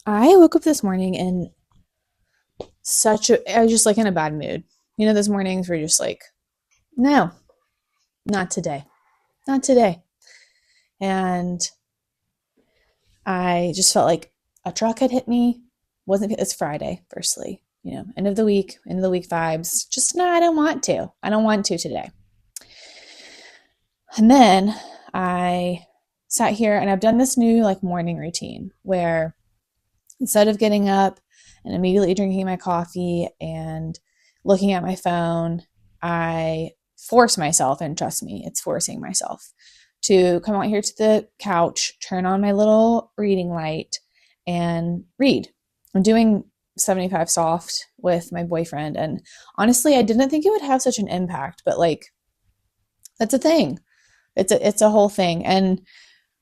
I woke up this morning in I was just like in a bad mood. You know, those mornings where you're just like, no, not today, not today. And I just felt like a truck had hit me. It's Friday, firstly, end of the week vibes. Just, no, I don't want to. I don't want to today. And then I sat here and I've done this new like morning routine where instead of getting up and immediately drinking my coffee and looking at my phone, I force myself, and trust me, it's forcing myself to come out here to the couch, turn on my little reading light, and read. I'm doing 75 soft with my boyfriend, and honestly, I didn't think it would have such an impact, but like, that's a thing. It's a whole thing. And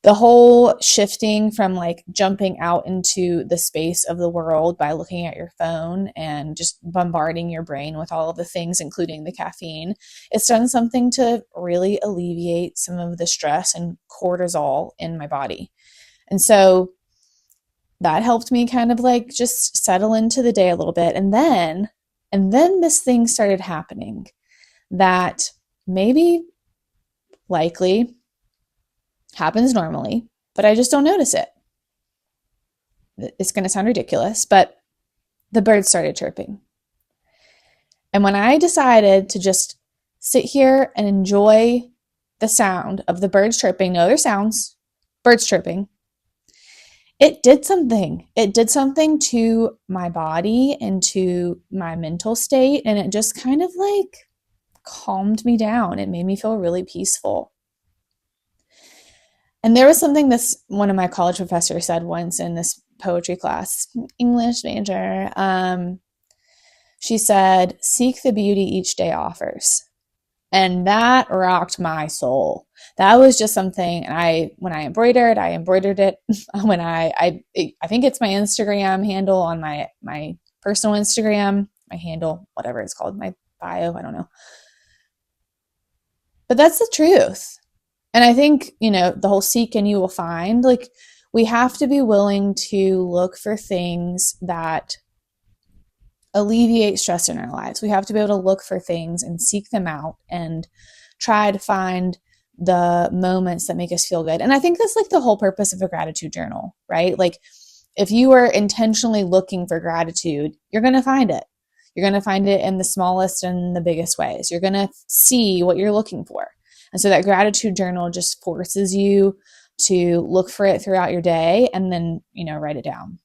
the whole shifting from like jumping out into the space of the world by looking at your phone and just bombarding your brain with all of the things, including the caffeine, it's done something to really alleviate some of the stress and cortisol in my body. And so that helped me kind of like just settle into the day a little bit. And then this thing started happening that maybe likely happens normally, but I just don't notice it. It's going to sound ridiculous, but the birds started chirping. And when I decided to just sit here and enjoy the sound of the birds chirping, no other sounds, birds chirping, it did something. It did something to my body and to my mental state. And it just kind of like calmed me down. It made me feel really peaceful. And there was something this one of my college professors said once in this poetry class, English major. She said, "Seek the beauty each day offers." And that rocked my soul. That was just something. And when I embroidered it. When I think it's my Instagram handle on my personal Instagram, my handle, whatever it's called, my bio, I don't know. But that's the truth. And I think, the whole seek and you will find, like, we have to be willing to look for things that alleviate stress in our lives. We have to be able to look for things and seek them out and try to find the moments that make us feel good. And I think that's like the whole purpose of a gratitude journal, right? Like, if you are intentionally looking for gratitude, you're going to find it. You're going to find it in the smallest and the biggest ways. You're going to see what you're looking for. And so that gratitude journal just forces you to look for it throughout your day and then, write it down.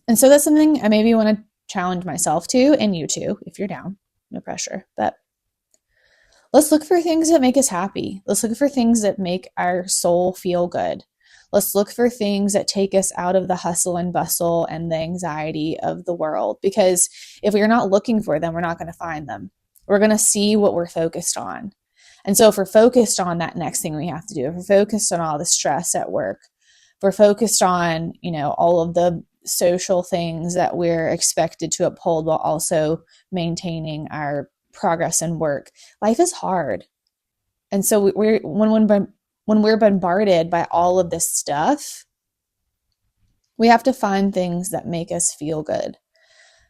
And so that's something I maybe want to challenge myself to, and you too, if you're down. No pressure. But let's look for things that make us happy. Let's look for things that make our soul feel good. Let's look for things that take us out of the hustle and bustle and the anxiety of the world. Because if we're not looking for them, we're not going to find them. We're going to see what we're focused on. And so if we're focused on that next thing we have to do, if we're focused on all the stress at work, if we're focused on, all of the social things that we're expected to uphold while also maintaining our progress and work, life is hard. And so when we're bombarded by all of this stuff, we have to find things that make us feel good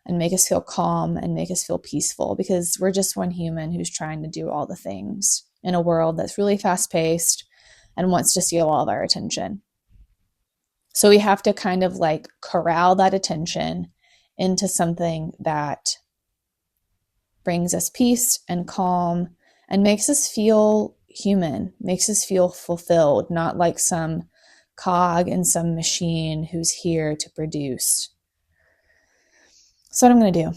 and make us feel calm and make us feel peaceful, because we're just one human who's trying to do all the things in a world that's really fast paced and wants to steal all of our attention. So we have to kind of like corral that attention into something that brings us peace and calm and makes us feel human, makes us feel fulfilled, not like some cog in some machine who's here to produce. So what I'm going to do,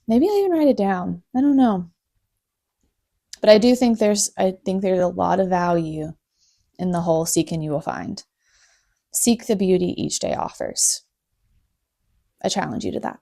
maybe I'll even write it down. I don't know. But I think there's a lot of value in the whole seek and you will find. Seek the beauty each day offers. I challenge you to that.